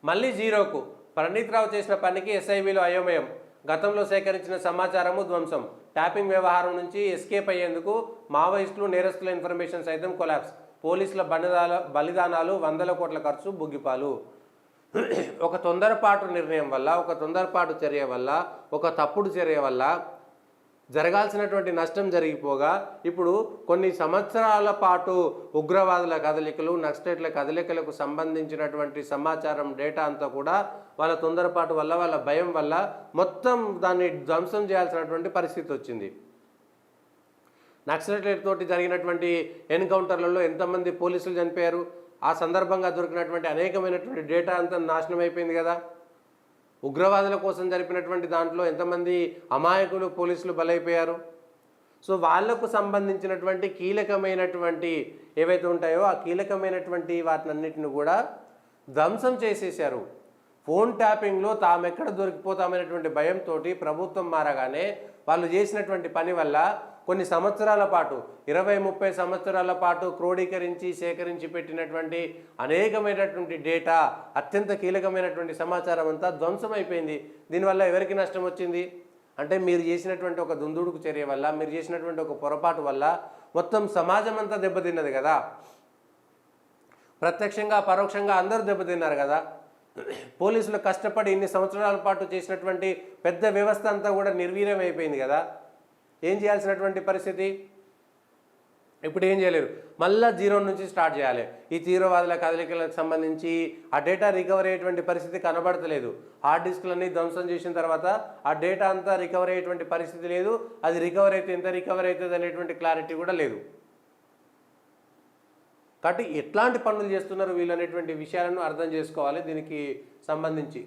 మళ్ళీ జీరోకు. ప్రణీత్ రావు చేసిన పనికి ఎస్ఐబీలో అయోమయం. గతంలో సేకరించిన సమాచారము ధ్వంసం. ట్యాపింగ్ వ్యవహారం నుంచి ఎస్కేప్ అయ్యేందుకు మావోయిస్టులు, నేరస్తుల ఇన్ఫర్మేషన్ సైతం కొలాప్స్. పోలీసుల బలిదానాలు, వందల కోట్ల ఖర్చు బుగ్గిపాలు. ఒక తొందరపాటు నిర్ణయం వల్ల, ఒక తొందరపాటు చర్య వల్ల, ఒక తప్పుడు చర్య వల్ల జరగాల్సినటువంటి నష్టం జరిగిపోగా ఇప్పుడు కొన్ని సంవత్సరాల పాటు ఉగ్రవాదుల కదలికలు, నక్సలైట్ల కదలికలకు సంబంధించినటువంటి సమాచారం, డేటా అంతా కూడా వాళ్ళ తొందరపాటు వల్ల, వాళ్ళ భయం వల్ల మొత్తం దాన్ని ధ్వంసం చేయాల్సినటువంటి పరిస్థితి వచ్చింది. నక్సలైట్లతోటి జరిగినటువంటి ఎన్కౌంటర్లలో ఎంతమంది పోలీసులు చనిపోయారు, ఆ సందర్భంగా దొరికినటువంటి అనేకమైనటువంటి డేటా అంతా నాశనం అయిపోయింది కదా. ఉగ్రవాదుల కోసం జరిపినటువంటి దాంట్లో ఎంతమంది అమాయకులు, పోలీసులు బలైపోయారు. సో వాళ్లకు సంబంధించినటువంటి కీలకమైనటువంటి ఏవైతే ఉంటాయో ఆ కీలకమైనటువంటి వాటినన్నిటిని కూడా ధ్వంసం చేసేశారు. ఫోన్ ట్యాపింగ్లో తామెక్కడ దొరికిపోతామనేటువంటి భయంతో ప్రభుత్వం మారగానే వాళ్ళు చేసినటువంటి పని వల్ల కొన్ని సంవత్సరాల పాటు, 20-30 సంవత్సరాల పాటు క్రోడీకరించి సేకరించి పెట్టినటువంటి అనేకమైనటువంటి డేటా, అత్యంత కీలకమైనటువంటి సమాచారం అంతా ధ్వంసం అయిపోయింది. దీనివల్ల ఎవరికి నష్టం వచ్చింది అంటే మీరు చేసినటువంటి ఒక దుందుడుకు చర్య వల్ల, మీరు చేసినటువంటి ఒక పొరపాటు వల్ల మొత్తం సమాజం అంతా దెబ్బతిన్నది కదా. ప్రత్యక్షంగా పరోక్షంగా అందరూ దెబ్బతిన్నారు కదా. పోలీసులు కష్టపడి ఇన్ని సంవత్సరాల పాటు చేసినటువంటి పెద్ద వ్యవస్థ అంతా కూడా నిర్వీర్యం అయిపోయింది కదా. ఏం చేయాల్సినటువంటి పరిస్థితి? ఇప్పుడు ఏం చేయలేరు, మళ్ళీ జీరో నుంచి స్టార్ట్ చేయాలి. ఈ తీవ్రవాదుల కదలికలకు సంబంధించి ఆ డేటా రికవర్ అయ్యేటువంటి పరిస్థితి కనబడతలేదు. హార్డ్ డిస్క్లన్నీ ధ్వంసం చేసిన తర్వాత ఆ డేటా అంతా రికవర్ అయ్యేటువంటి పరిస్థితి లేదు. అది రికవర్ అయితే ఎంత రికవర్ అవుతుంది అనేటువంటి క్లారిటీ కూడా లేదు. కాబట్టి ఎట్లాంటి పనులు చేస్తున్నారు వీళ్ళు అనేటువంటి విషయాలను అర్థం చేసుకోవాలి దీనికి సంబంధించి.